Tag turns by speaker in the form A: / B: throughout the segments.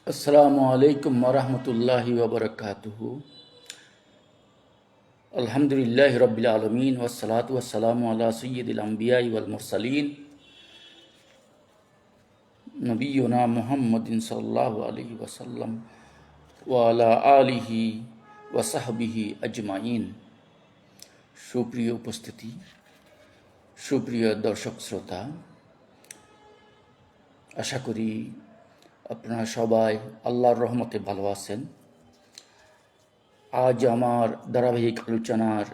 A: আসসালামু আলাইকুম ওরহমতুল্লাহি ওবরকাতুহু। আলহামদুলিল্লাহ রবিল আলমিন ওসলাত ওসালাম আলা সৈয়দুল আম্বিয়া ওয়াল মুরসালিন নবীনা মুহাম্মদিন সাল্লাল্লাহু আলাইহি ওয়াসাল্লাম ওয়া আলা আলিহি ওয়া সাহবিহি আজমাইন। সুপ্রিয় উপস্থিতি, সুপ্রিয় দর্শক শ্রোতা, আশা করি আপনারা সবাই আল্লাহর রহমতে ভালো আছেন। আজ আমার ধারাবাহিক আলোচনার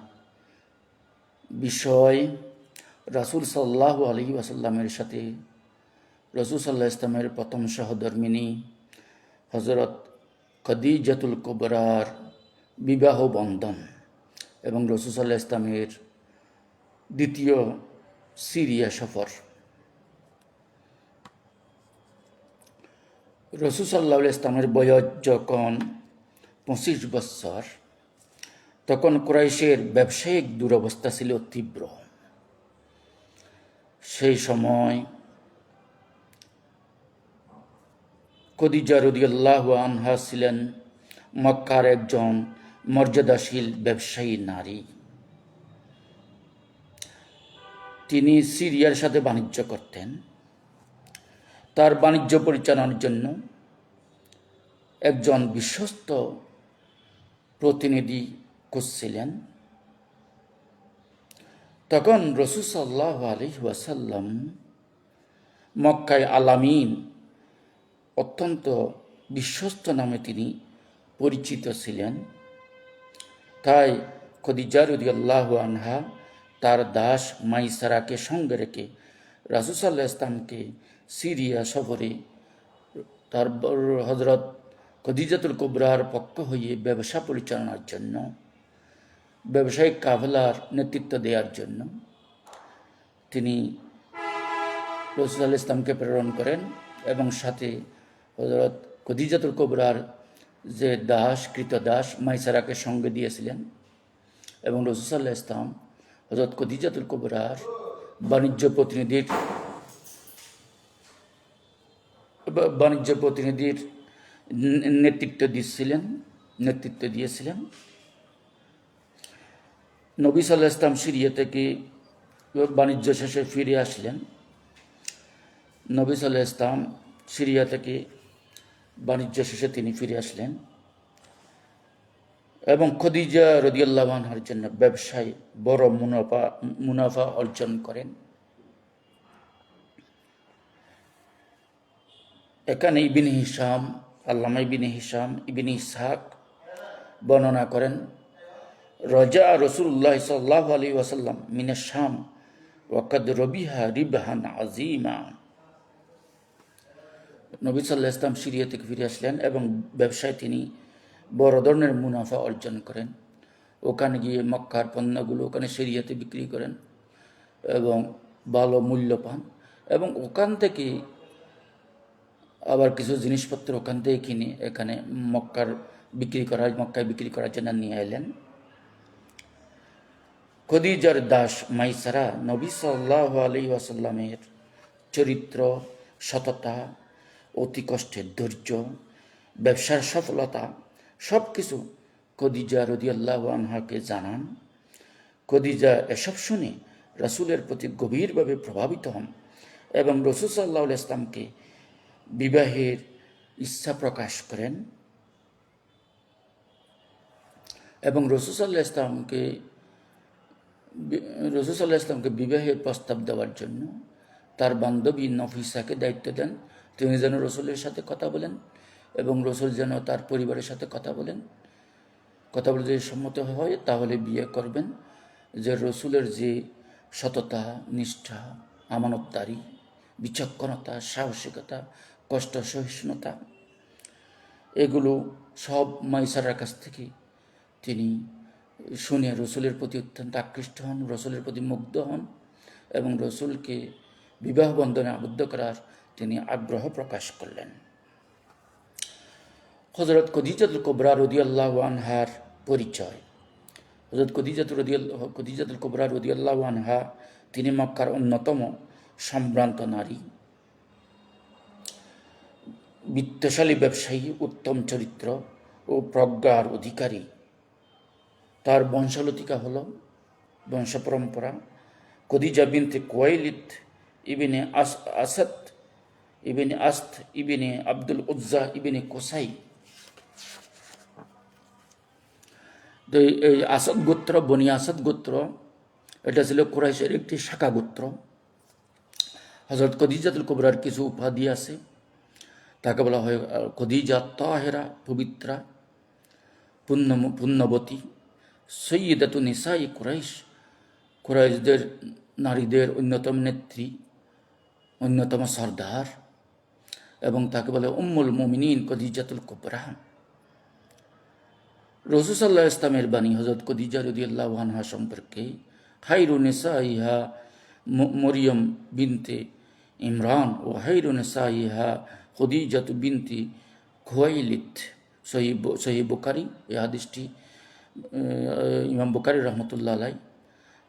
A: বিষয় রাসূল সাল্লাল্লাহু আলাইহি ওয়াসাল্লামের সাথে রাসূল সাল্লাল্লাহু আলাইহি ওয়াসাল্লামের প্রথম সহধর্মিণী হযরত খদিজাতুল কুবরার বিবাহ বন্ধন এবং রাসূল সাল্লাল্লাহু আলাইহি ওয়াসাল্লামের দ্বিতীয় সিরিয়া সফর। রাসূল সাল্লাল্লাহু আলাইহি ওয়াসাল্লামের বয়স যখন 25 বছর, তখন কুরাইশের ব্যবসায়িক দুরবস্থা ছিল তীব্র। সেই সময় খদিজা রাদিয়াল্লাহু আনহা ছিলেন মক্কার একজন মর্যাদাশীল ব্যবসায়ী নারী। তিনি সিরিয়ার সাথে বাণিজ্য করতেন। তার বাণিজ্য পরিচালনার জন্য একজন বিশ্বস্ত প্রতিনিধি খুঁজছিলেন। তখন রাসূল সাল্লাল্লাহু আলাইহি ওয়াসাল্লাম মক্কায় আলামিন, অত্যন্ত বিশ্বস্ত নামে তিনি পরিচিত ছিলেন। তাই খদিজা রাদিয়াল্লাহু আনহা তার দাস মাইসারাকে সঙ্গে রেখে রাসূল সাল্লাল্লাহু আলাইহি ওয়াসাল্লামকে সিরিয়া সফরে তার হযরত খদিজাতুল কুবরার পক্ষ হয়ে ব্যবসা পরিচালনার জন্য, ব্যবসায়িক কাফেলার নেতৃত্ব দেওয়ার জন্য তিনি রাসূল সাল্লাল্লাহু আলাইহি ওয়াসাল্লামকে প্রেরণ করেন এবং সাথে হযরত খদিজাতুল কুবরার যে দাস, কৃতদাস মাইসারাকে সঙ্গে দিয়েছিলেন এবং রাসূল সাল্লাল্লাহু আলাইহি ওয়াসাল্লাম হযরত খদিজাতুল কুবরার বাণিজ্য প্রতিনিধির নেতৃত্ব দিয়েছিলেন। নবী সাল্লাল্লাহু আলাইহি ওয়াসাল্লাম সিরিয়া থেকে বাণিজ্য শেষে ফিরে আসলেন। নবী সাল্লাল্লাহু আলাইহি ওয়াসাল্লাম সিরিয়া থেকে বাণিজ্য শেষে তিনি ফিরে আসলেন এবং খদিজা রাদিয়াল্লাহু আনহার জন্য ব্যবসায় বড় মুনাফা অর্জন করেন। এখানে আল্লামা ইবনে হিশাম, ইবনে ইসহাক বর্ণনা করেন, রাজা রাসূলুল্লাহ সাল্লাল্লাহু আলাইহি ওয়াসাল্লাম মিনাশ শাম ওয়া কাদ রবিহা রিবহান আযীমা। নবী সাল্লাল্লাহু আলাইহি ওয়াসাল্লাম সিরিয়া থেকে ফিরে আসলেন এবং ব্যবসায় তিনি বড় ধরনের মুনাফা অর্জন করেন। ওখানে গিয়ে মক্কার পণ্যগুলো ওখানে সিরিয়াতে বিক্রি করেন এবং ভালো মূল্য পান এবং ওখান থেকে আবার কিছু জিনিসপত্র ওখান থেকে কিনে এখানে মক্কায় বিক্রি করার জন্য নিয়ে এলেন। খদিজার দাস মাইসারা নবী সাল্লাল্লাহু আলাইহি ওয়াসাল্লামের চরিত্র, সততা, অতি কষ্টের ধৈর্য, ব্যবসার সফলতা সব কিছু খদিজা রাদিয়াল্লাহু আনহাকে জানান। খদিজা এসব শুনে রাসূলের প্রতি গভীরভাবে প্রভাবিত হন এবং রাসূল সাল্লাল্লাহু আলাইহি ওয়াসাল্লামকে বিবাহের ইচ্ছা প্রকাশ করেন এবং রাসূল সাল্লাল্লাহু আলাইহি ওয়াসাল্লামকে বিবাহের প্রস্তাব দেওয়ার জন্য তার বান্ধবী নফিসাকে দায়িত্ব দেন। তিনি যেন রাসূলের সাথে কথা বলেন এবং রাসূল যেন তার পরিবারের সাথে কথা বলে যদি সম্মত হয় তাহলে বিয়ে করবেন। যে রাসূলের যে সততা, নিষ্ঠা, আমানতদারি, বিচক্ষণতা, সাহসিকতা, কষ্ট সহিষ্ণুতা, এগুলো সব মাইসারার কাছ থেকে তিনি শুনে রাসূলের প্রতি অত্যন্ত আকৃষ্ট হন, রাসূলের প্রতি মুগ্ধ হন এবং রাসূলকে বিবাহ বন্ধনে আবদ্ধ করার তিনি আগ্রহ প্রকাশ করলেন। হযরত খদিজাতুল কুবরা রাদিয়াল্লাহু আনহার পরিচয়। হযরত খদিজাতুল কুবরা রাদিয়াল্লাহু আনহা তিনি মক্কার অন্যতম সম্ভ্রান্ত নারী। বিত্তশালী ব্যবসায়ী, উত্তম চরিত্র ও প্রজ্ঞার অধিকারী। তার বংশলতিকা হল, বংশ পরম্পরা, খদিজা বিনতে কুয়াইলিদ ইবনে আসাদ ইবনে আস্ত ইবনে আব্দুল উজ্জা ইবনে কোসাই। তো এই আসাদ গোত্র, বনি আসাদ গোত্র, এটা ছিল কুরাইশের একটি শাখা গোত্র। হযরত খদিজাতুল কুবরার কিছু উপাধি আছে। তাকে বলা হয় খদিজা তাহেরা, পবিত্রা, পুণ্যবতী, সৈয়দাতু নিসাই কুরাইশ, কুরাইশদের নারীদের অন্যতম নেত্রী, অন্যতম সর্দার। এবং তাকে বলে উম্মুল মুমিনিন খদিজাতুল কুবরা। রাসূল সাল্লাল্লাহু আলাইহি ওয়াসাল্লামের বাণী হযরত খদিজা রাদিয়াল্লাহু আনহা সম্পর্কে, খায়রু নিসাইহা মরিয়ম বিনতে ইমরান ও খায়রু নিসাইহা খদিজাতু বিনতি খুয়াইলিদ। সহিহ বুখারী। এই হাদিসটি ইমাম বুখারী রহমতুল্লাহ আলাইহি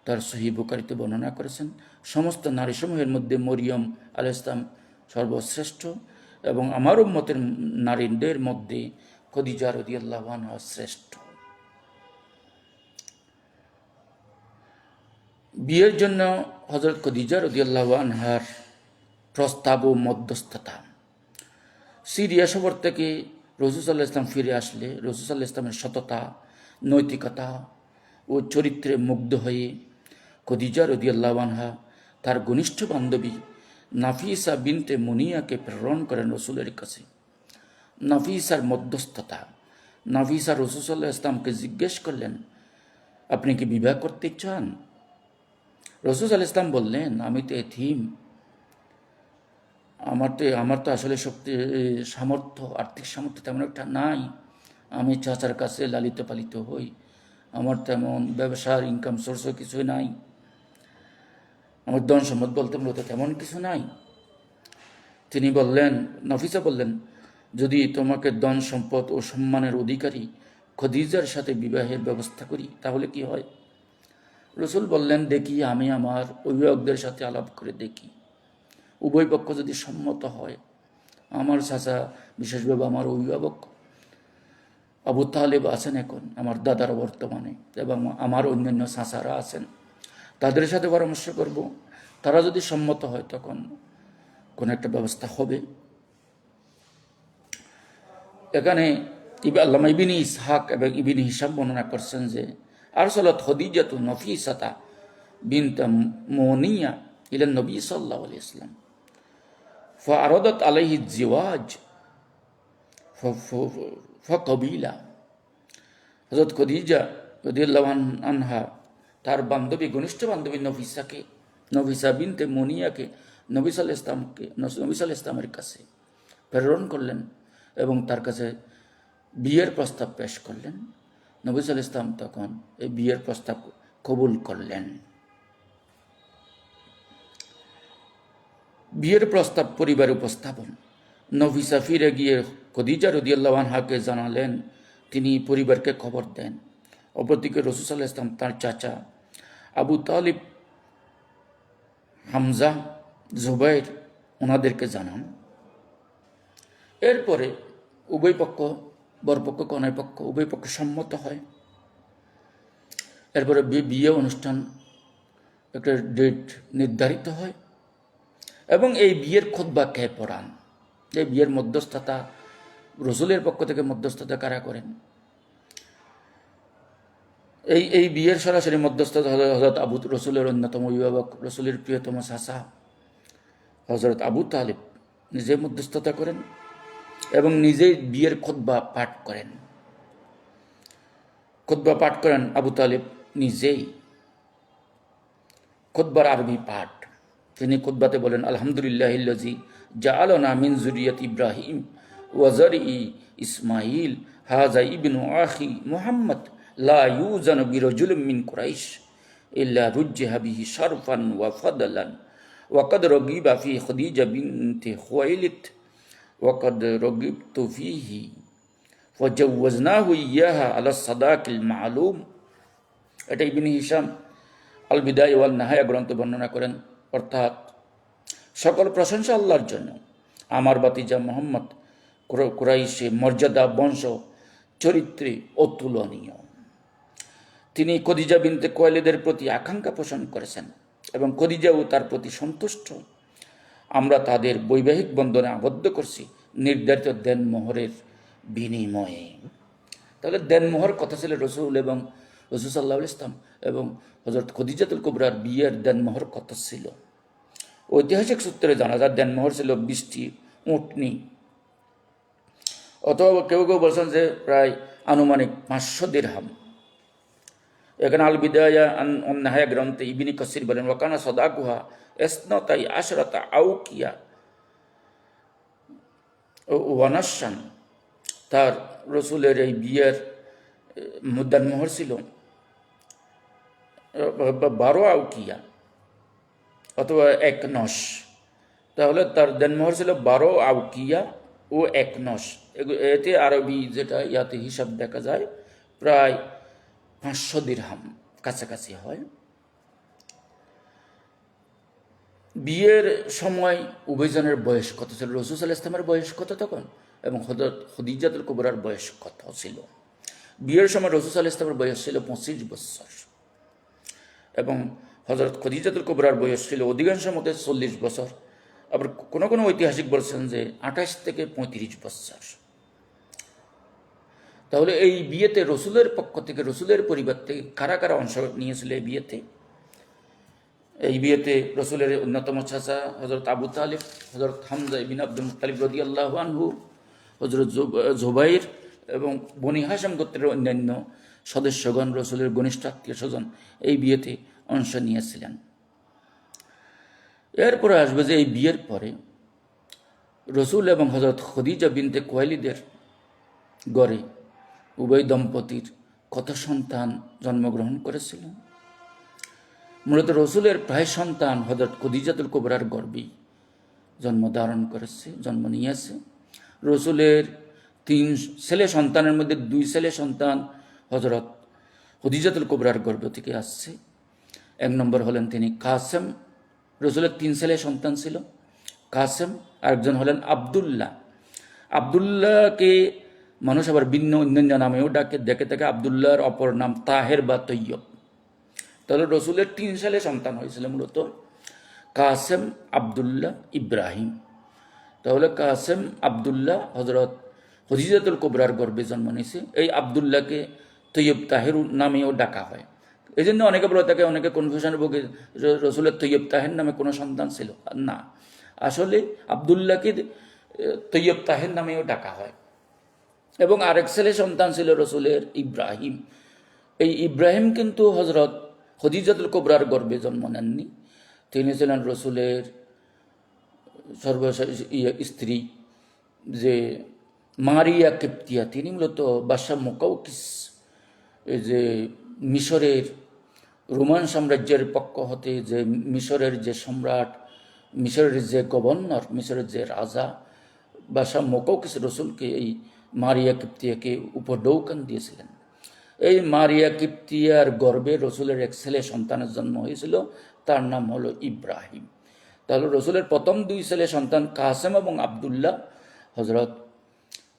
A: তার সহিহ বুখারীতে বর্ণনা করেছেন। সমস্ত নারীসমূহের মধ্যে মরিয়ম আলাইহিস সালাম সর্বশ্রেষ্ঠ, এবং আমার উম্মতের নারীদের মধ্যে খদিজা রাদিয়াল্লাহু আনহা শ্রেষ্ঠ। বিয়ের জন্য হযরত খদিজা রাদিয়াল্লাহু আনহার প্রস্তাব ও মধ্যস্থতা। সিরিয়া সফর থেকে রাসূল সাল্লাল্লাহু আলাইহি ওয়াসাল্লাম ফিরে আসলে রাসূল সাল্লাল্লাহু আলাইহি ওয়াসাল্লামের সততা, নৈতিকতা ও চরিত্রে মুগ্ধ হয়ে খদিজা রাদিয়াল্লাহু আনহা তার ঘনিষ্ঠ বান্ধবী নাফিসা বিনতে মুনিয়াকে প্রেরণ করেন রাসূলের কাছে। নাফিসার মধ্যস্থতা। নাফিসা রাসূল সাল্লাল্লাহু আলাইহি ওয়াসাল্লামকে জিজ্ঞেস করলেন, আপনি কি বিবাহ করতে চান? রাসূল সাল্লাল্লাহু আলাইহি ওয়াসাল্লাম বললেন, আমি তো এতিম, আমার তো আসলে সামর্থ্য, আর্থিক সামর্থ্য তেমন একটা নাই। আমি চাচার কাছে লালিত পালিত হই, আমার তেমন ব্যবসার ইনকাম সোর্সও কিছু নাই, আমার ধন সম্পদ বলতে মূলত তেমন কিছু নাই। তিনি বললেন, নাফিসা বললেন, যদি তোমাকে ধন সম্পদ ও সম্মানের অধিকারী খদিজার সাথে বিবাহের ব্যবস্থা করি তাহলে কি হয়? রাসূল বললেন, দেখি, আমি আমার অভিভাবকদের সাথে আলাপ করে দেখি। উভয় পক্ষ যদি সম্মত হয়, আমার চাচা, বিশেষভাবে আমার অভিভাবক আবু তালেব আছেন এখন, আমার দাদারা বর্তমানে, এবং আমার অন্যান্য চাচারা আছেন, তাদের সাথে পরামর্শ করব। তারা যদি সম্মত হয় তখন কোনো একটা ব্যবস্থা হবে। এখানে আল্লামা ইবনে ইসহাক এবং ইবনে হিশাম বর্ণনা করছেন যে আরসালাত খদিজাতু নফিসাতা বিনত মুনিয়া ইলা নবী সাল্লাল্লাহু আলাইহি ওয়াসাল্লাম ফাআরাদাত আলাইহি জিওয়াজ ফাকাবিলা। হযরত খদিজা রাদিয়াল্লাহু আনহা তার বান্ধবী, ঘনিষ্ঠ বান্ধবী নফিসা বিনতে মুনিয়াকে নবী সাল্লাল্লাহু আলাইহি ওয়াসাল্লামের কাছে প্রেরণ করলেন এবং তার কাছে বিয়ের প্রস্তাব পেশ করলেন। নবী সাল্লাল্লাহু আলাইহি ওয়াসাল্লাম তখন এই বিয়ের প্রস্তাব কবুল করলেন। বিয়ের প্রস্তাব পরিবার উপস্থাপন। নফিসা ফিরে গিয়ে খদিজা রাদিয়াল্লাহু আনহাকে জানালেন, তিনি পরিবারকে খবর দেন। অপরদিকে রাসূল সাল্লাল্লাহু আলাইহি ওয়াসাল্লাম তার চাচা আবু তালিব, হামজা, জুবাইর ওনাদেরকে জানান। এরপরে উভয় পক্ষ, বরপক্ষ কনের পক্ষ, উভয় পক্ষ সম্মত হয়। এরপরে বিয়ে অনুষ্ঠান, একটা ডেট নির্ধারিত হয় এবং এই বিয়ের খুতবা কে পড়ান? এই বিয়ের মধ্যস্থতা রাসূলের পক্ষ থেকে মধ্যস্থতা কারা করেন? এই বিয়ের সরাসরি মধ্যস্থতা হযরত রাসূলের অন্যতম অভিভাবক, রাসূলের প্রিয়তম চাচা হযরত আবু তালিব নিজে মধ্যস্থতা করেন এবং নিজেই বিয়ের খুতবা পাঠ করেন। খুতবা পাঠ করেন আবু তালিব নিজেই। খুতবার আরবি পাঠ। তিনি খুতবাতে বলেন, আলহামদুলিল্লাহিল্লাযী জাআলানা মিন যুররিয়াতি ইব্রাহিম ওয়া যারই ইসমাঈল হাযা ইবনু আখি মুহাম্মদ লা ইউজানু বিরাজুলিন মিন কুরাইশ ইল্লা রুজ্জিহা বিহি শারফান ওয়া ফাদলান ওয়া কদ রাগিবা ফি খদিজা বিনতি খুয়াইলিদ ওয়া কদ রাগিবতু ফিহি ফাজাওয়াজনাহু ইয়াহা আলা সাদাকিল মা'লুম। এটা ইবনে হিশাম আল বিদায়া ওয়ান নিহায়া গ্রন্থে বর্ণনা করেন। অর্থাৎ সকল প্রশংসা আল্লাহর জন্য, আমার বাতিজা মোহাম্মদ কুরাইশে মর্যাদা, বংশ, চরিত্রে অতুলনীয়। তিনি খদিজা বিনতে কুয়াইলিদের প্রতি আকাঙ্ক্ষা পোষণ করেছেন এবং খদিজাও তার প্রতি সন্তুষ্ট। আমরা তাদের বৈবাহিক বন্ধনে আবদ্ধ করছি নির্ধারিত দেনমোহরের বিনিময়ে। তাহলে দেনমোহর কথা ছিল রসুল এবং রসুল সাল্লাহ ইসলাম এবং হযরত খদিজাতুল কুবরার বিয়ের দেনমোহর কত ছিল। ঐতিহাসিক সূত্রে জানা যায় দেনমোহর ছিল 20টি উটনি, অথবা কেউ কেউ বলছেন যে প্রায় আনুমানিক 500 দিরহাম। এখানে আল বিদায়া আন নাহায়া গ্রন্থে ইবনে কাসির বলেন ওয়াকানা সাদাকুহা ইসনাতাই আশরাতা আউকিয়া ওয়ানাশান। তার রসুলের এই বিয়ের দেনমোহর ছিল 12 আউকিয়া অথবা 1 নস। তাহলে তার দেনমোহর ছিল 12 আউকিয়া ও 1 নস। এতে আরবি যেটা ইয়াতে হিসাব দেখা যায় প্রায় 500 দিরহাম কাছাকাছি হয়। বিয়ের সময় উভয়জনের বয়স কত ছিল? রসুল সাল্লাল্লাহু আলাইহি ওয়াসাল্লামের বয়স কত তখন এবং হযরত খদিজাতুল কুবরার বয়স কত ছিল? বিয়ের সময় রসুল সাল্লাল্লাহু আলাইহি ওয়াসাল্লামের বয়স ছিল 25 বছর এবং হযরত খদিজাতুল কুবরার বয়স ছিল অধিকাংশ মতে 40 বছর। আবার কোনো কোনো ঐতিহাসিক বলছেন যে 28 থেকে 35 বছর। তাহলে এই বিয়েতে রসুলের পক্ষ থেকে, রসুলের পরিবার থেকে কারা কারা অংশ নিয়েছিল এই বিয়েতে? এই বিয়েতে রসুলের অন্যতম চাচা হযরত আবু তালিব, হযরত হামজা ইবনে আব্দুল মুত্তালিব রাদিয়াল্লাহু আনহু, হযরত জুবাইর এবং বনি হাশিম গোত্রের অন্যান্য সদস্যগণ, রসুলের ঘনিষ্ঠ আত্মীয় স্বজন এই বিয়েতে অংশ নিয়েছিলেন। এরপরে আসবে যে এই বিয়ের পরে রসুল এবং হযরত খদিজা বিনতে কুয়াইলিদের গড়ে উভয় দম্পতির কত সন্তান জন্মগ্রহণ করেছিল? মূলত রসুলের প্রায় সন্তান হযরত খদিজাতুল কুবরার গর্ভেই জন্ম নিয়েছে। রসুলের 3 ছেলে সন্তানের মধ্যে 2 ছেলে সন্তান হযরত খদিজাতুল কুবরার গর্ভ থেকে আসছে। 1 নম্বর হলেন তিনি কাসেম। রসুলের 3 ছেলে সন্তান ছিল, কাসেম। আরেকজন হলেন আবদুল্লাহ। আবদুল্লাহকে মানুষ আবার ভিন্ন অন্যান্য নামেও ডাকে, দেখে থাকে আবদুল্লাহর অপর নাম তাহের বা তৈয়ব। তাহলে রসুলের 3 ছেলে সন্তান হয়েছিল মূলত কাসেম, আবদুল্লাহ, ইব্রাহিম। তাহলে কাসেম, আবদুল্লাহ হযরত খদিজাতুল কুবরার গর্ভে জন্ম নিয়েছে। এই আবদুল্লাহকে তৈয়ব তাহের নামেও ডাকা হয়। এই জন্য অনেকে বলে থাকে, অনেকে কনফিউশনে ভোগে, রসুলের তৈয়ব তাহের নামে কোনো সন্তান ছিল না। আসলে আবদুল্লাহকে তৈয়ব তাহের নামেও ডাকা হয়। এবং আরেক ছেলে সন্তান ছিল রসুলের ইব্রাহিম। এই ইব্রাহিম কিন্তু হযরত খদিজাতুল কুবরার গর্ভে জন্ম নেননি। তিনি ছিলেন রসুলের সর্বশেষ স্ত্রী যে মারিয়া কিপ্তিয়া। তিনি মূলত বাদশাহ মুকাউকিস, যে মিশরের রোমান সাম্রাজ্যের পক্ষ হতে যে মিশরের যে সম্রাট, মিশরের যে গভর্নর, মিশরের যে রাজা বাদশাহ মুকাউকিস রসুলকে এই মারিয়া কিপ্তিয়াকে উপঢৌকন দিয়েছিলেন। এই মারিয়া কিপ্তিয়ার গর্ভে রসুলের 1 ছেলে সন্তানের জন্ম হয়েছিল, তার নাম হলো ইব্রাহিম। তাহলে রসুলের প্রথম 2 ছেলে সন্তান কাসেম এবং আবদুল্লাহ হযরত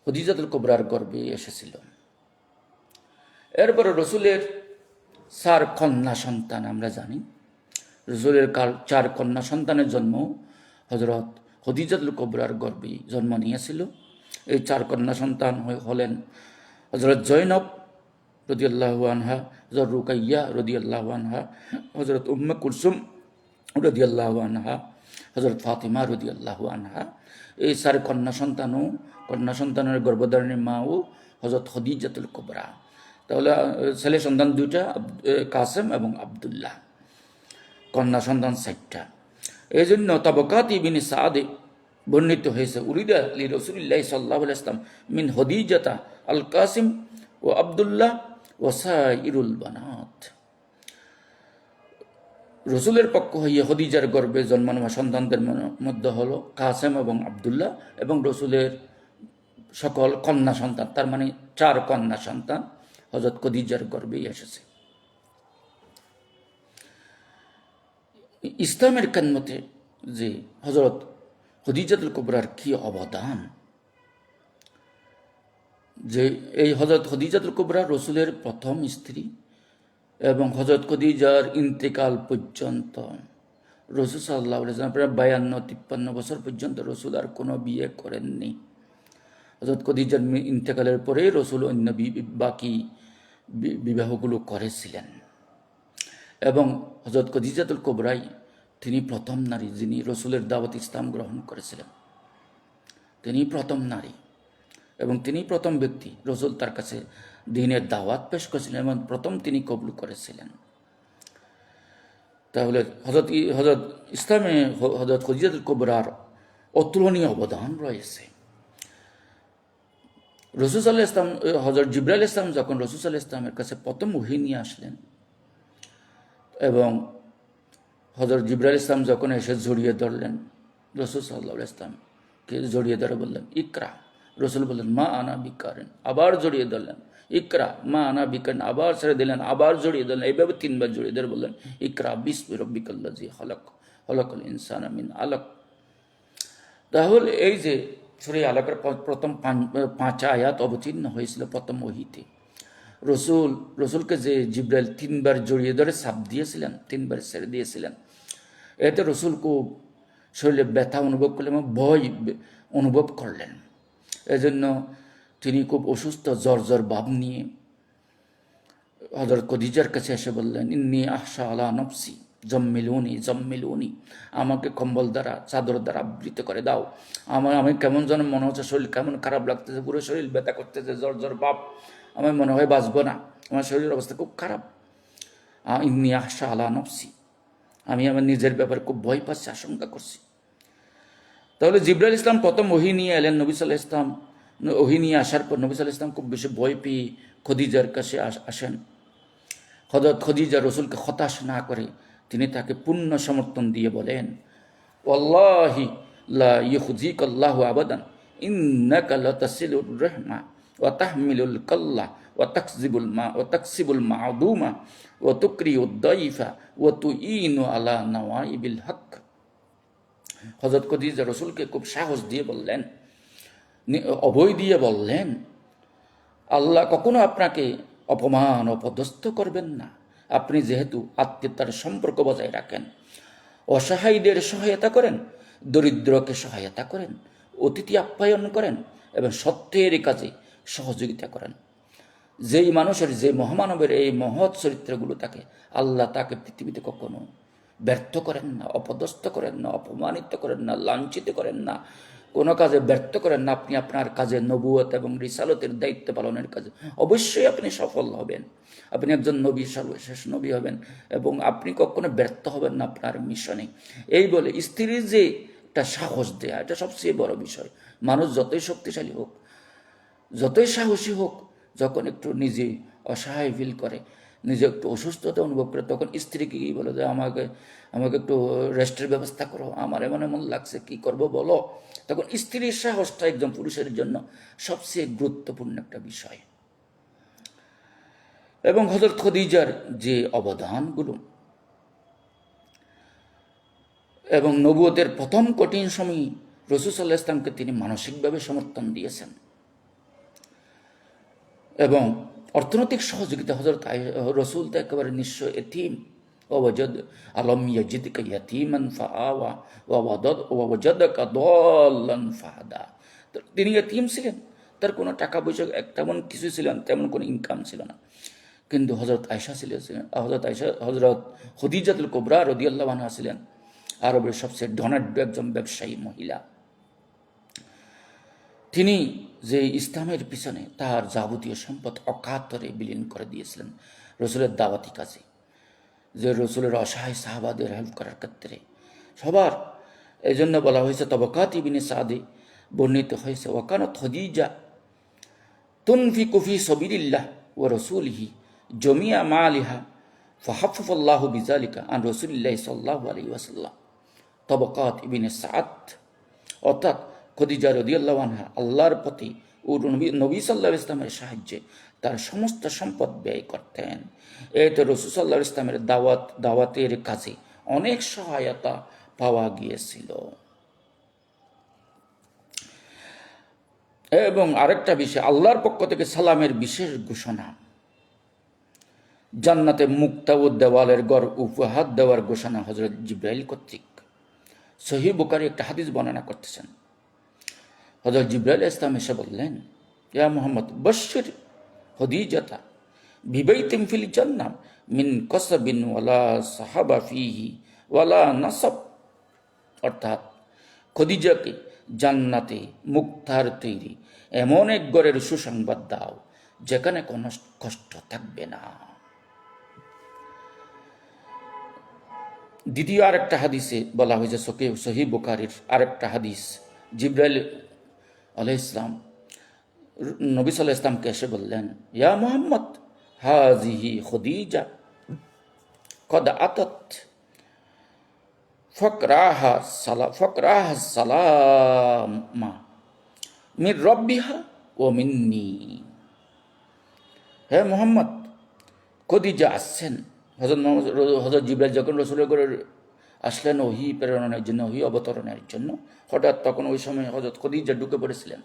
A: খদিজাতুল কুবরার গর্ভে এসেছিল। এরপরে রসুলের 4 কন্যা সন্তান আমরা জানি। রসুলের 4 কন্যা সন্তানের জন্ম হযরত খদিজাতুল কুবরার গর্ভে জন্ম নিয়েছিল। এই 4 কন্যা সন্তান হলেন হযরত জয়নব রাদিয়াল্লাহু আনহা, হযরত রুকাইয়া রাদিয়াল্লাহু আনহা, হযরত উম্মে কুলসুম রাদিয়াল্লাহু আনহা, হযরত ফাতিমা রাদিয়াল্লাহু আনহা। এই 4 কন্যা সন্তানের গর্ভধারণের মাও হযরত খদিজাতুল কুবরা। তাহলে ছেলে সন্তান 2টা, কাসেম এবং আবদুল্লাহ। কন্যা সন্তান 4টা। এই জন্য তাবাকাত ইবনে সাদে বর্ণিত হয়েছে উরিদা লি রাসূলিল্লাহ সাল্লাল্লাহু আলাইহি ওয়াসাল্লাম মিন খদিজাতা আল কাসিম ও আবদুল্লাহ ও সাইরুল বানাত। রসুলের পক্ষ হইয়া খদিজার গর্ভে জন্মানো সন্তানদের মধ্যে হলো কাসেম এবং আবদুল্লাহ এবং রসুলের সকল কন্যা সন্তান, তার মানে 4 কন্যা সন্তান হযরত খদিজার গর্ভেই এসেছে। ইসলামের খেদমতে যে হযরত খদিজাতুল কুবরার কি অবদান, যে এই হজরত খদিজাতুল কুবরা রসুলের প্রথম স্ত্রী, এবং হজরত খদিজার ইন্তেকাল পর্যন্ত রসুল সাল্লাহ আলাইহি প্রায় 52-53 বছর পর্যন্ত রসুল আর কোনো বিয়ে করেননি। হজরত খদিজার ইন্তেকালের পরে রসুল অন্য বাকি বিবাহগুলো করেছিলেন। এবং হজরত খদিজাতুল কুবরাই তিনি প্রথম নারী যিনি রসুলের দাওয়াত ইসলাম গ্রহণ করেছিলেন। তিনি প্রথম নারী এবং তিনি প্রথম ব্যক্তি, রসুল তার কাছে দ্বীনের দাওয়াত পেশ করেছিলেন এবং প্রথম তিনি কবুল করেছিলেন। তাহলে হজরত ইসলামে হজরত খদিজাতুল কুবরার অতুলনীয় অবদান রয়েছে। রসুল সাল্লাল্লাহু আলাইহি ওয়াসাল্লাম, হজরত জিবরাইল ইসলাম যখন রসুল সাল্লাল্লাহু আলাইহি ওয়াসাল্লামের কাছে প্রথম ওহী নিয়ে আসলেন, এবং হজরত জিবরাইল ইসলাম যখন এসে জড়িয়ে ধরলেন রসুল সাল্লাল্লাহু আলাইহি ওয়াসাল্লামকে, জড়িয়ে ধরে বললেন ইকরা। রসুল বললেন মা আনা বিকারিন, আবার জড়িয়ে ধরলেন। ইকরা মা আনা বিকারিন, আবার ছেড়ে দিলেন, আবার জড়িয়ে ধরলেন। এইভাবে 3বার জড়িয়ে ধরে বললেন ইকরা বিসমি রাব্বিকাল্লাযী খালাক খালাকাল ইনসানা মিন আলাক। তাহলে এই যে সূরা আলাকের প্রথম 5 আয়াত অবতীর্ণ হয়েছিল প্রথম ওহীতে, রসুলকে যে জিবরাইল 3বার জড়িয়ে ধরে চাপ দিয়েছিলেন, 3বার ছেড়ে দিয়েছিলেন, এতে রসুল খুব শরীরে ব্যথা অনুভব করলেন এবং ভয় অনুভব করলেন। এজন্য তিনি খুব অসুস্থ, জ্বর ভাব নিয়ে হযরত খদিজার কাছে এসে বললেন ইন্নী আখশা আলা নফসি জম্মিলুনি, আমাকে কম্বল দ্বারা, চাদর দ্বারা আবৃত করে দাও। আমি কেমন যেন মনে হচ্ছে, শরীর কেমন খারাপ লাগতেছে, পুরো শরীর ব্যথা করতেছে, জ্বর ভাব, আমার মনে হয় বাঁচবো না, আমার শরীরের অবস্থা খুব খারাপ। ইন্নী আখশা আলা নফসি, আমি আমার নিজের ব্যাপারে খুব ভয় পাচ্ছি, আশঙ্কা করছি। তাহলে জিবরাইল ইসলাম প্রথম ওহী নিয়ে এলেন। নবী সাল্লাল্লাহু আলাইহি ওয়াসাল্লাম ওহী নিয়ে আসার পর নবী সাল্লাল্লাহু আলাইহি ওয়াসাল্লাম খুব বেশি ভয় পেয়ে খদিজার কাছে আসেন। হযরত খদিজা রসুলকে হতাশ না করে তিনি তাকে পূর্ণ সমর্থন দিয়ে বলেন ওয়াল্লাহি লা ইউখজিকাল্লাহু আবাদান ইন্নাকা লাতাসিলুর রাহমা ওয়া তাহমিলুল কাল্লা ওয়া তাকসিবুল মা'দুমা ওয়া তুকরিউদ দাইফা ওয়া তুইনু আলা নাওয়াইবিল হক। হযরত খদিজা রসুলকে খুব সাহস দিয়ে বললেন, অভয় দিয়ে বললেন, আল্লাহ কখনো আপনাকে অপমান অপদস্থ করবেন না। আপনি যেহেতু আত্মীয়তার সম্পর্ক বজায় রাখেন, অসহায়দের সহায়তা করেন, দরিদ্রকে সহায়তা করেন, অতিথি আপ্যায়ন করেন এবং সত্যের কাজে সহযোগিতা করেন। যেই মানুষের, যে মহামানবের এই মহৎ চরিত্রগুলো থাকে, আল্লাহ তাকে পৃথিবীতে কখনো ব্যর্থ করেন না, অপদস্থ করেন না, অপমানিত করেন না, লাঞ্ছিত করেন না, কোনো কাজে ব্যর্থ করেন না। আপনি আপনার কাজে, নবুয়ত এবং রিসালতের দায়িত্ব পালনের কাজে অবশ্যই আপনি সফল হবেন। আপনি একজন নবী, সর্বশেষ নবী হবেন এবং আপনি কখনো ব্যর্থ হবেন না আপনার মিশনে। এই বলে স্ত্রীর যে একটা সাহস দেয়া, এটা সবচেয়ে বড় বিষয়। মানুষ যতই শক্তিশালী হোক, যতই সাহসী হোক, যখন একটু নিজে অসহায় ফিল করে, নিজে একটু অসুস্থতা অনুভব করে, তখন স্ত্রীকে কি বলে যে আমাকে একটু রেস্টের ব্যবস্থা করো, আমার এমন লাগছে, কি করব বলো। তখন স্ত্রীর সাহসটা একজন পুরুষের জন্য সবচেয়ে গুরুত্বপূর্ণ একটা বিষয়। এবং হযরত খদিজার যে অবদানগুলো এবং নবুয়তের প্রথম কঠিন সময়ে রাসূল সাল্লাল্লাহু আলাইহি ওয়াসাল্লামকে তিনি মানসিকভাবে সমর্থন দিয়েছেন এবং অর্থনৈতিক সহযোগিতা। হযরত রাসূল তো একেবারে নিঃস্ব, এতিম। ওয়াজাদ আলম ইয়াজিদকা ইয়াতীমান ফাআওয়া ওয়াজাদাকা দাল্লান ফাহাদা। তিনি এতিম ছিলেন, তার কোনো টাকা পয়সা তেমন কিছু ছিল না, তেমন কোনো ইনকাম ছিল না। কিন্তু হযরত আয়েশা ছিলেন, হযরত খদিজাতুল কুবরা রাদিয়াল্লাহু আনহা ছিলেন আরবের সবচেয়ে ধনাঢ্য একজন ব্যবসায়ী মহিলা। তিনি যে ইসলামের পিছনে তার যাবতীয় সম্পদ অকাতরে বিলীন করে দিয়েছিলেন রসুলের দাওয়াতি কাজে, যে রসুলের অসহায় সাহাবাদের হেল্প করার ক্ষেত্রে সবার। এই জন্য বলা হয়েছে, তবকাত ইবনে সাদে বর্ণিত হয়েছে, ওয়াকানাত খদিজা তুনফিকু ফি সাবিলিল্লাহ ওয়া রাসূলিহি জামিআ মালিহা ফাহাফফাল্লাহু বিযালিকা আন রাসূলিল্লাহি সাল্লাল্লাহু আলাইহি ওয়াসাল্লাম। তবকাত ইবনে সাদ, অর্থাৎ খদিজা রাদিয়াল্লাহু আনহা আল্লাহর প্রতি ও নবী সাল্লাল্লাহু আলাইহি ওয়াসাল্লামের সাহায্যে তার সমস্ত সম্পদ ব্যয় করতেন। এতে রাসূল সাল্লাল্লাহু আলাইহি ওয়াসাল্লামের দাওয়াতের কাজে অনেক সহায়তা পাওয়া গিয়েছিল। এবং আরেকটা বিষয়, আল্লাহর পক্ষ থেকে সালামের বিশেষ ঘোষণা, জান্নাতে মুক্তা ও দেওয়ালের গড় উপহার দেওয়ার ঘোষণা হযরত জিবরাইল কর্তৃক। সহিহ বুখারী একটা হাদিস বর্ণনা করতেছেন, হযরত জিবরাইল ইসলাম এসে বললেন, ইয়া মুহাম্মদ বশির খদিজাতা বিবাইতিন ফিল জান্নাহ মিন কসবিন ওয়ালা সাহাবা ফিহি ওয়ালা নাসাব, অর্থাৎ খদিজাকে জান্নাতে মুক্তার তৈরি এমন এক ঘরের সুসংবাদ দাও যেখানে কোনো কষ্ট থাকবে না। দ্বিতীয় আরেকটা হাদিসে বলা হয়েছে, সহিহ বুখারীর আরেকটা হাদিস, জিবরাইল আলাইহিস সালাম নবী সাল্লাল্লাহু আলাইহি ওয়াসাল্লামকে এসে বললেন, ইয়া মুহাম্মদ হাযিহি খদিজা কদ আতাত ফকরাহা সালামা মির রব্বিহা ও মিন্নি। হে মুহাম্মদ, খদিজা আসছেন। হযরত জিবরাইল যখন রাসূলের ঘরে আসলেন ওহী প্রেরণের জন্য, ওহী অবতরণের জন্য, হঠাৎ তখন ওই সময় হযরত খদিজা ঢুকে পড়েছিলেন।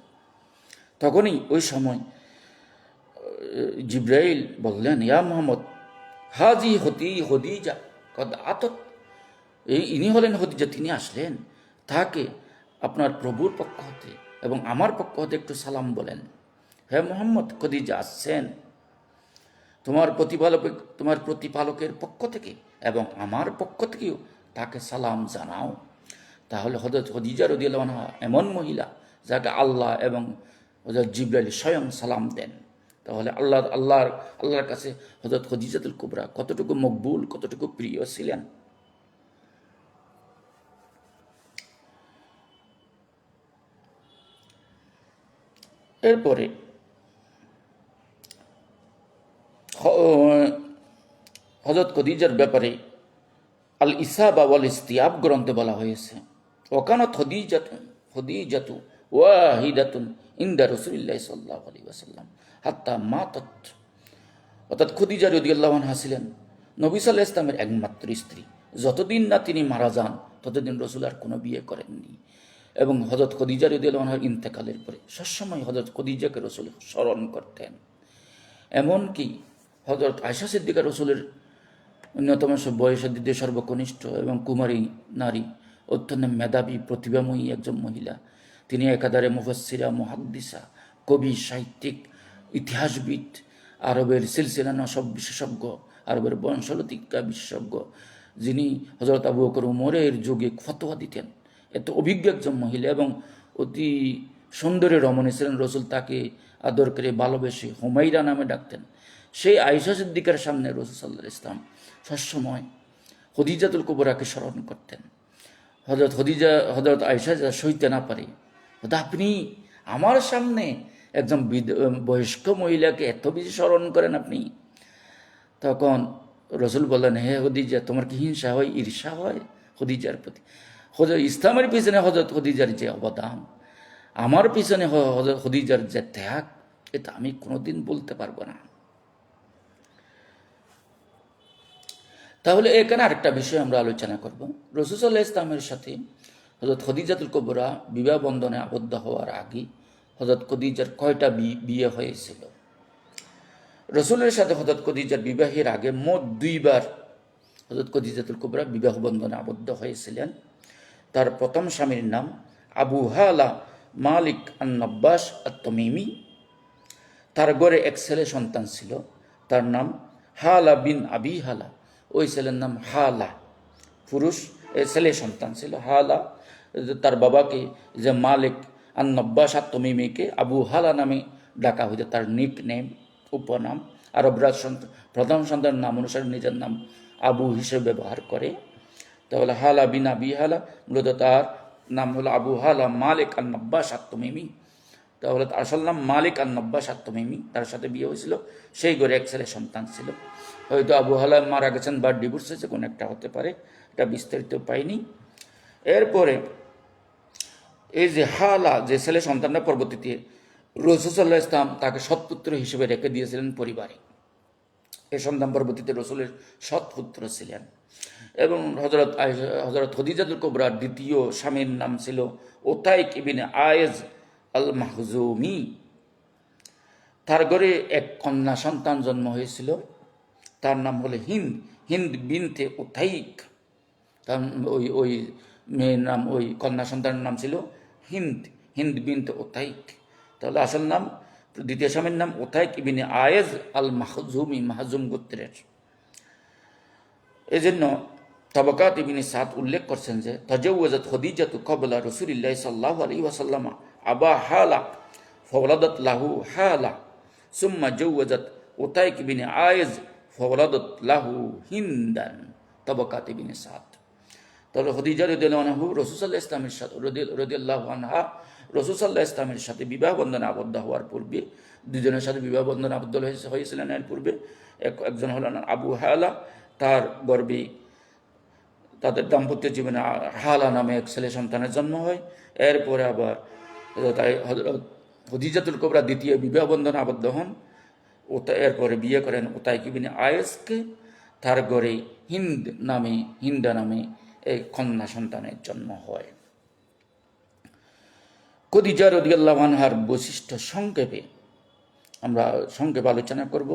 A: তখনই ওই সময় জিবরাইল বললেন, ইয়া মুহাম্মদ হাজি খদিজা কদ আতত, ইনি হলেন খদিজা, তিনি আসলেন, তাকে আপনার প্রভুর পক্ষ হতে এবং আমার পক্ষ হতে একটু সালাম বলেন। হে মুহাম্মদ, খদিজা আসছেন তোমার প্রতিপালকের পক্ষ থেকে এবং আমার পক্ষ থেকেও তাকে সালাম জানাও। তাহলে হযরত খদিজা রাদিয়াল্লাহু আনহা এমন মহিলা যাকে আল্লাহ এবং হযরত জিবরাইল স্বয়ং সালাম দেন। তাহলে আল্লাহর কাছে হযরত খদিজাতুল কুবরা কতটুকু মকবুল, কতটুকু প্রিয় ছিলেন। এরপরে হযরত খদিজার ব্যাপারে আল ইসাবা ওয়াল ইস্তিয়াব গ্রন্থে বলা হয়েছে, ওয়াকানাত খদিজাতু ওয়াহিদাতুন ইনদা রাসূলিল্লাহি সাল্লাল্লাহু আলাইহি ওয়াসাল্লাম হাত্তা মাতাত, অর্থাৎ খদিজা রাদিয়াল্লাহু আনহা ছিলেন নবী সাল্লাল্লাহু আলাইহি ওয়াসাল্লামের একমাত্র স্ত্রী। যতদিন না তিনি মারা যান ততদিন রাসূল আর কোনো বিয়ে করেননি। এবং হযরত খদিজা রাদিয়াল্লাহু আনহার ইন্তেকালের পরে সবসময় হযরত খদিজাকে রাসূল স্মরণ করতেন। এমনকি হযরত আয়েশা সিদ্দিকা রাসূলের অন্যতম বয়সের দ্বিতীয় সর্বকনিষ্ঠ এবং কুমারী নারী, অত্যন্ত মেধাবী প্রতিভাময়ী একজন মহিলা। তিনি একাধারে মুফাসসিরা, মুহাদ্দিসা, কবি, সাহিত্যিক, ইতিহাসবিদ, আরবের সিলসিলা নসব বিশেষজ্ঞ, আরবের বংশলতিকা বিশেষজ্ঞ, যিনি হযরত আবু বকর উমরের যুগে ফতোয়া দিতেন। এত অভিজ্ঞ একজন মহিলা এবং অতি সুন্দরী রমণী ছিলেন। রাসূল তাকে আদর করে ভালোবেসে হুমাইরা নামে ডাকতেন। সেই আয়েশা সিদ্দিকার সামনে রাসূল সাল্লাল্লাহু আলাইহি ওয়াসাল্লাম সবসময় খদিজাতুল কুবরাকে স্মরণ করতেন। হযরত আয়েশা যা সইতে না পারে, আপনি আমার সামনে একজন বয়স্ক মহিলাকে এত বেশি স্মরণ করেন আপনি। তখন রাসূল বললেন, হে খদিজা, তোমার কি হিংসা হয়, ঈর্ষা হয় খদিজার প্রতি? ইসলামের পিছনে হযরত খদিজার যে অবদান, আমার পিছনে হযরত খদিজার যে ত্যাগ, এটা আমি কোনোদিন বলতে পারবো না। তাহলে এখানে আরেকটা বিষয় আমরা আলোচনা করব। রাসূল সাল্লাল্লাহু আলাইহি ওয়াসাল্লামের সাথে হযরত খদিজাতুল কুবরা বিবাহ বন্ধনে আবদ্ধ হওয়ার আগে হযরত খদিজার কয়টা বিয়ে হয়েছিল? রাসূলের সাথে হযরত খদিজার বিবাহের আগে মোট 2 বার হযরত খদিজাতুল কুবরা বিবাহ বন্ধনে আবদ্ধ হয়েছিলেন। তার প্রথম স্বামীর নাম আবু হালা মালিক আন-নব্বাস আত-তামিমি। তার ঘরে এক ছেলে সন্তান ছিল, তার নাম হালা বিন আবি হালা। ওই ছেলের নাম হালা, পুরুষ ছেলে সন্তান ছিল হালা। তার বাবাকে যে মালিক আন-নব্বাস আত-তামিমিকে আবু হালা নামে ডাকা হইত, তার নিক নেম, উপনাম। আরবরা প্রথম সন্তানের নাম অনুসারে নিজের নাম আবু হিসেবে ব্যবহার করে। তাহলে হালা বিন আবি হালা, মূলত তার নাম হলো আবু হালা মালিক আন-নব্বাস আত-তামিমি। তাহলে তার আসল নাম মালিক আন-নব্বাস আত-তামিমি। তার সাথে বিয়ে হয়েছিল, সেই ঘরে এক ছেলে সন্তান ছিল। হয়তো আবু হালা মারা গেছেন বা ডিভোর্স হয়েছে, কোনো একটা হতে পারে, এটা বিস্তারিত পাইনি। এরপরে এই যে হালা, যে ছেলে সন্তানরা পরবর্তীতে রাসূল সাল্লাল্লাহু আলাইহি ওয়াসাল্লাম তাকে সৎপুত্র হিসেবে রেখে দিয়েছিলেন পরিবারে। এই সন্তান পরবর্তীতে রাসূলের সৎপুত্র ছিলেন। এবং হযরত খদিজাতুল কুবরার দ্বিতীয় স্বামীর নাম ছিল উতাইক ইবনে আয়েজ আল মাহজুমি। তার ঘরে এক কন্যা সন্তান জন্ম হয়েছিল, তার নাম হলো হিন্দ, হিন্দ বিনতে উতাইক। তার ওই ওই মেয়ের নাম, ওই কন্যা সন্তানের নাম ছিল হিন্দ, হিন্দ বিনতে উতাইক। তাহলে আসল নাম, দ্বিতীয় স্বামীর নাম উতাইক ইবনে আয়েজ আল মাহজুমি, মাহজুম গোত্রের। এই জন্য তবাকাত ইবনে সাদ উল্লেখ করছেন যে তাজাওয়াজাত খদিজাতু ক্বাবলা রাসূলিল্লাহি সাল্লাল্লাহু আলাইহি ওয়াসাল্লাম আবা হালা ফাওলাদাত লাহু হালা সুম্মা জাওয়াজাত উতাইক ইবনে আয়েজ ফাওলাদাত লাহু হিন্দান। তবাকাত ইবনে সাদ। তাহলে খদিজা রাদিয়াল্লাহু আনহা রাসূল সাল্লাল্লাহু আলাইহি ওয়াসাল্লামের সাথে রাদিয়াল্লাহু আনহা রাসূল সাল্লাল্লাহু আলাইহি ওয়াসাল্লামের সাথে বিবাহ বন্ধনে আবদ্ধ হওয়ার পূর্বে, দুজনের সাথে বিবাহ বন্ধনে আবদ্ধ হয়েছিলেন এর পূর্বে। একজন হলেন আবু হালা, তার গর্ভে তাদের দাম্পত্য জীবনে হালা নামে এক ছেলে সন্তানের জন্ম হয়। এরপরে আবার তাই খদিজাতুল কুবরা দ্বিতীয় বিবাহ বন্ধনে আবদ্ধ হন। এরপরে বিয়ে করেন উতাইক ইবনে আয়েসকে। তার ঘরে হিন্দা নামে এই কন্যা সন্তানের জন্ম হয়। খদিজা রাদিয়াল্লাহু আনহার বৈশিষ্ট্য সংক্ষেপে আমরা আলোচনা করব।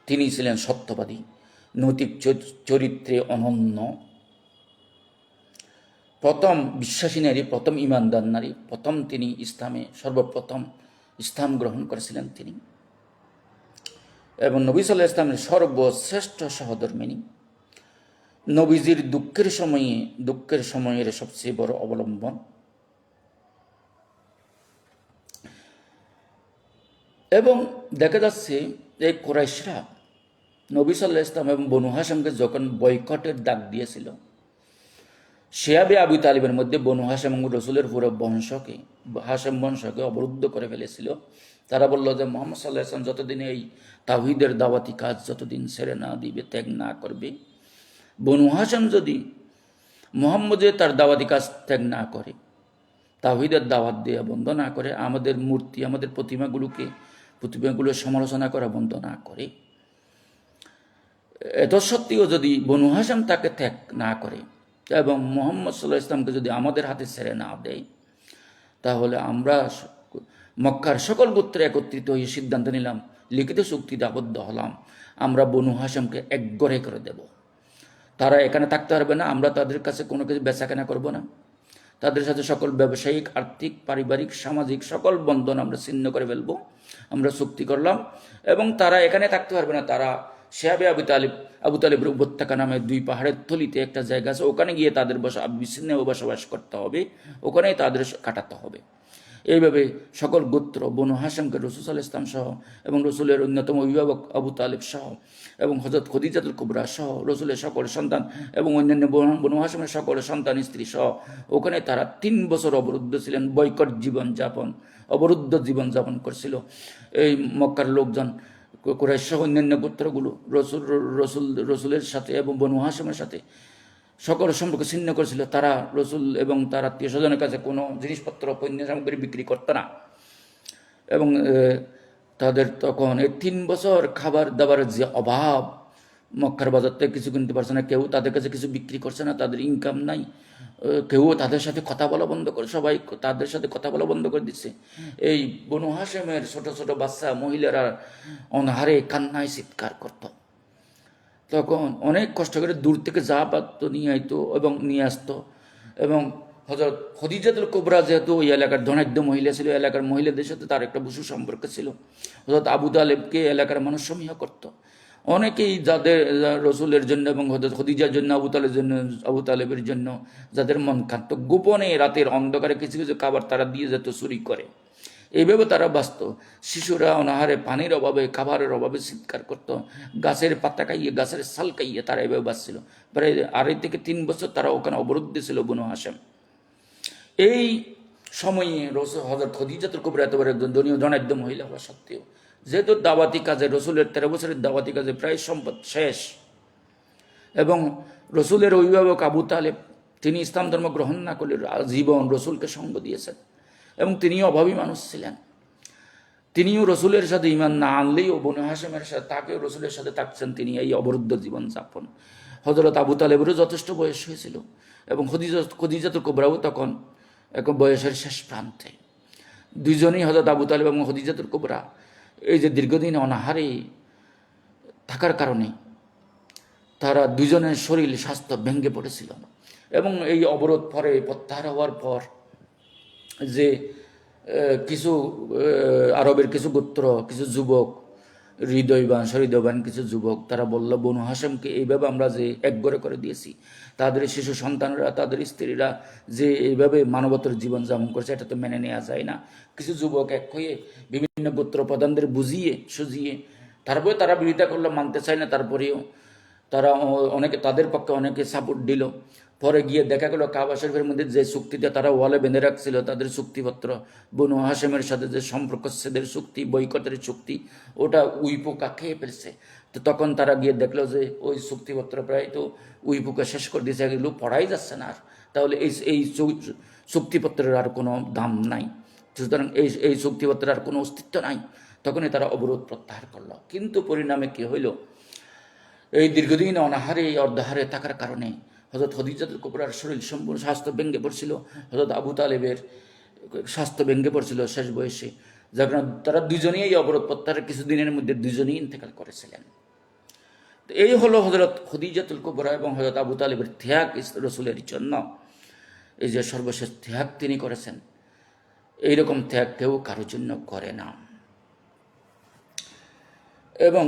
A: তিনি ছিলেন সত্যবাদী, নৈতিক চরিত্রে অনন্য, প্রথম বিশ্বাসী নারী, প্রথম ইমানদার নারী, তিনি সর্বপ্রথম ইসলাম গ্রহণ করেছিলেন তিনি, এবং নবী সাল্লাল্লাহু আলাইহি ওয়াসাল্লামের সর্বশ্রেষ্ঠ সহধর্মিণী, নবীজির দুঃখের সময়ের সবচেয়ে বড় অবলম্বন। এবং দেখা যাচ্ছে এই কুরাইশরা নবী সাল্লাল্লাহু আলাইহি ওয়াসাল্লাম এবং বনু হাশিমকে যখন বয়কটের ডাক দিয়েছিল, শিয়াবে আবু তালিবের মধ্যে বনু হাশিম এবং রসুলের পুরো হাশিম বংশকে অবরুদ্ধ করে ফেলেছিল। তারা বলল যে মুহাম্মদ সাল্লাল্লাহু আলাইহি ওয়াসাল্লাম যতদিন এই তাওহীদের দাওয়াতি কাজ যতদিন ছেড়ে না দিবে, ত্যাগ না করবে, বনু হাশিম যদি মুহাম্মদের তার দাওয়াতি কাজ ত্যাগ না করে, তাওহীদের দাওয়াত দেওয়া বন্ধ না করে, আমাদের মূর্তি, আমাদের প্রতিমাগুলো সমালোচনা করা বন্ধ না করে, এত সত্ত্বেও যদি বনু হাশিম তাকে ত্যাগ না করে এবং মুহাম্মদ সাল্লাল্লাহু আলাইহি ওয়াসাল্লামকে যদি আমাদের হাতে ছেড়ে না দেয়, তাহলে আমরা মক্কার সকল গোত্রে একত্রিত হয়ে সিদ্ধান্ত নিলাম, লিখিত চুক্তিতে আবদ্ধ হলাম, আমরা বনু হাশিমকে একঘরে করে দেব। তারা এখানে থাকতে পারবে না, আমরা তাদের কাছে কোনো কিছু বেচাকেনা করব না, তাদের সাথে সকল ব্যবসায়িক, আর্থিক, পারিবারিক, সামাজিক সকল বন্ধন আমরা ছিন্ন করে ফেলবো, আমরা চুক্তি করলাম। এবং তারা এখানে থাকতে পারবে না, তারা শিয়াবে আবু তালিবের উপত্যকা নামে 2 পাহাড়ের থলিতে একটা জায়গা আছে, ওখানে গিয়ে তাদের বিচ্ছিন্ন বসবাস করতে হবে, ওখানেই তাদের কাটাতে হবে। এইভাবে সকল গোত্র বনু হাশিমকে রাসূল সাল্লাল্লাহু আলাইহি ওয়াসাল্লাম সহ এবং রসুলের অন্যতম অভিভাবক আবু তালিব সহ এবং হযরত খদিজাতুল কুবরা সহ রসুলের সকল সন্তান এবং অন্যান্য বনু হাশিমের সকল সন্তান স্ত্রী সহ ওখানে তারা 3 বছর অবরুদ্ধ ছিলেন, অবরুদ্ধ জীবনযাপন করছিল। এই মক্কার লোকজন, কুরাইশ সহ অন্যান্য গোত্রগুলো রসুলের সাথে এবং বনু হাশিমের সাথে সকল সম্পর্ক ছিন্ন করেছিল। তারা রসুল এবং তার আত্মীয় স্বজনের কাছে কোনো জিনিসপত্র, পণ্য সামগ্রী বিক্রি করত না। এবং তাদের তখন এই 3 বছর খাবার দাবারের যে অভাব, মক্কার বাজার থেকে কিছু কিনতে পারছে না, কেউ তাদের কাছে কিছু বিক্রি করছে না, তাদের ইনকাম নাই, কেউ তাদের সাথে কথা বলা বন্ধ করে, সবাই তাদের সাথে কথা বলা বন্ধ করে দিচ্ছে। এই বনু হাশিমের ছোট ছোট বাচ্চা, মহিলারা অনাহারে কান্নায় চিৎকার করত। তখন অনেক কষ্ট করে দূর থেকে যা পারত নিয়ে আইতো এবং নিয়ে আসতো। এবং হযরত খদিজাতুল কুবরা যেহেতু ওই এলাকার ধনাঢ্য মহিলা ছিল, এলাকার মহিলাদের সাথে তার একটা বিশেষ সম্পর্ক ছিল। হযরত আবু তালেবকে এলাকার মানুষ সমীহ করত। অনেকেই যাদের রসুলের জন্য এবং হযরত খদিজার জন্য, আবু তালেবের জন্য যাদের মন কাঁদত, গোপনে রাতের অন্ধকারে কিছু কিছু খাবার তারা দিয়ে যেত চুরি করে। এইভাবে তারা বাঁচত। শিশুরা অনাহারে পানির অভাবে, খাবারের অভাবে চিৎকার করত, গাছের পাতা খাইয়ে, গাছের ছাল খাইয়ে তারা এভাবে বাঁচছিল। প্রায় 2.5 থেকে 3 বছর তারা ওখানে অবরুদ্ধ ছিল বনু হাশিম। এই সময়ে হযরত খদিজাতুল কুবরা এতবার একজন ধনাঢ্য মহিলা হওয়া সত্ত্বেও, যেহেতু দাওয়াতি কাজে রসুলের 13 বছরের দাওয়াতি কাজে প্রায় সম্পদ শেষ, এবং রসুলের অভিভাবক আবু তালেব তিনি ইসলাম ধর্ম গ্রহণ না করলে জীবন রসুলকে সঙ্গ দিয়েছেন এবং তিনিও অভাবী মানুষ ছিলেন, তিনিও রসুলের সাথে ঈমান না আনলেও বনু হাশিমের সাথে তাকেও রসুলের সাথে থাকছেন তিনি এই অবরুদ্ধ জীবনযাপন। হযরত আবু তালেবেরও যথেষ্ট বয়স হয়েছিল এবং খদিজাতুল কুবরাও তখন এখন বয়সের শেষ প্রান্তে। দুইজনেই হযরত আবু তালেব এবং খদিজাতুল কুবরা এই যে দীর্ঘদিন অনাহারে থাকার কারণে তারা দুজনের শরীর স্বাস্থ্য ভেঙে পড়েছিল। এবং এই অবরোধ পরে প্রত্যাহার হওয়ার পর যে কিছু আরবের কিছু গোত্র, কিছু যুবক, হৃদয়বান কিছু যুবক, তারা বলল, বনু হাশেমকে এইভাবে আমরা যে একগরে করে দিয়েছি, তাদের শিশু সন্তানরা, তাদের স্ত্রীরা যে এইভাবে মানবতার জীবন যাপন করছে, এটা তো মেনে নেওয়া যায় না। কিছু যুবক এক হয়ে বিভিন্ন গোত্র প্রধানদের বুঝিয়ে সুঝিয়ে তারপরে তারা বিরোধিতা করলো, মানতে চায় না, তারপরেও তারা অনেকে, তাদের পক্ষে অনেকে সাপোর্ট দিল। পরে গিয়ে দেখা গেল কাবা শরীফের মধ্যে যে চুক্তিতে তারা ওয়ালে বেঁধে রাখছিল, তাদের চুক্তিপত্র, বনু হাশেমের সাথে যে সম্পর্ক ছেদের চুক্তি, বৈকটের চুক্তি, ওটা উইপোকা খেয়ে ফেলছে। তো তখন তারা গিয়ে দেখলো যে ওই চুক্তিপত্র প্রায় তো উইপোকা শেষ করে দিয়েছে, এগুলো পড়াই যাচ্ছে না আর, তাহলে এই চুক্তিপত্রের আর কোনো দাম নাই, সুতরাং এই চুক্তিপত্রের আর কোনো অস্তিত্ব নাই। তখনই তারা অবরোধ প্রত্যাহার করলো। কিন্তু পরিণামে কি হইল, এই দীর্ঘদিন অনাহারে অর্ধাহারে থাকার কারণে হযরত খদিজাতুল কুবরার শরীর সম্পূর্ণ স্বাস্থ্য ভেঙে পড়ছিল, হযরত আবু তালেবের স্বাস্থ্য ভেঙে পড়ছিল শেষ বয়সে, যার কারণে তারা দুজনেই এই অবরোধ প্রত্যাহারের কিছুদিনের মধ্যে দুজনেই ইন্তেকাল করেছিলেন। তো এই হলো হযরত খদিজাতুল কুবরা এবং হযরত আবু তালেবের ত্যাগ রসুলের জন্য। এই যে সর্বশেষ ত্যাগ তিনি করেছেন, এইরকম ত্যাগ কেউ কারোর জন্য করে না। এবং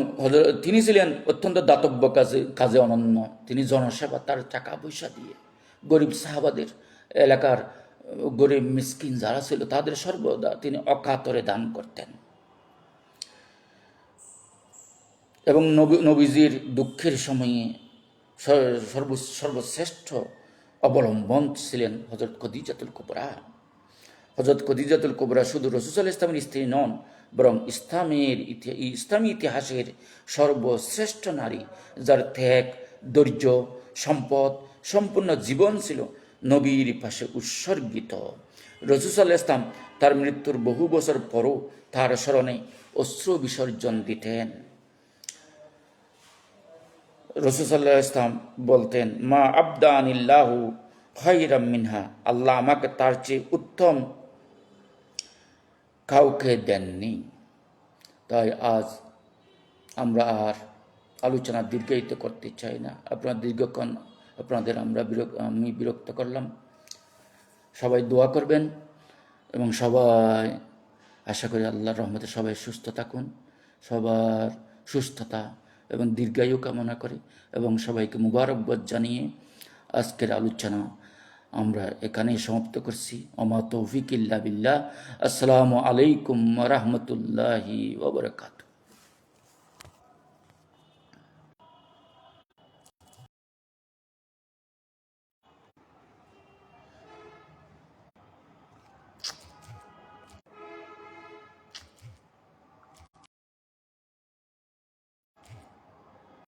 A: তিনি ছিলেন অত্যন্ত দাতব্য কাজে অনন্য। তিনি জনসেবা, তার টাকা পয়সা দিয়ে গরিব সাহাবাদের, এলাকার গরিব মিসকিন যারা ছিল তাদের সর্বদা তিনি অকাতরে দান করতেন। এবং নবীজির দুঃখের সময়ে সর্বশ্রেষ্ঠ অবলম্বন ছিলেন হযরত খদিজাতুল কুবরা। হযরত খদিজাতুল কুবরা শুধু রাসূল সাল্লাল্লাহু আলাইহি ওয়াসাল্লামের স্ত্রী নন, বরং ইসলামী ইতিহাসের সর্বশ্রেষ্ঠ নারী, যার ত্যাগ, ধৈর্য, সম্পদ, সম্পূর্ণ জীবন ছিল নবীর পাশে উৎসর্গিত। রাসূল সাল্লাল্লাহু আলাইহি ওয়াসাল্লাম তার মৃত্যুর বহু বছর পরও তার স্মরণে অশ্রু বিসর্জন দিতেন। রাসূল সাল্লাল্লাহু আলাইহি ওয়াসাল্লাম বলতেন, মা আবদানিল্লাহু খায়রাম মিনহা, আল্লাহ আমাকে তার চেয়ে উত্তম কাউকে দেননি। তাই আজ আমরা আর আলোচনা দীর্ঘায়িত করতে চাই না। দীর্ঘক্ষণ আমি বিরক্ত করলাম। সবাই দোয়া করবেন এবং সবাই, আশা করি আল্লাহর রহমতে সবাই সুস্থ থাকুন। সবার সুস্থতা এবং দীর্ঘায়ু কামনা করি এবং সবাইকে মুবারকবাদ জানিয়ে আজকের আলোচনা আমরা এখানেই সমাপ্ত করছি। ওমা তৌফিক ইল্লা বিল্লাহ। আসসালামু আলাইকুম ওয়া রাহমাতুল্লাহি ওয়া বারাকাতুহু।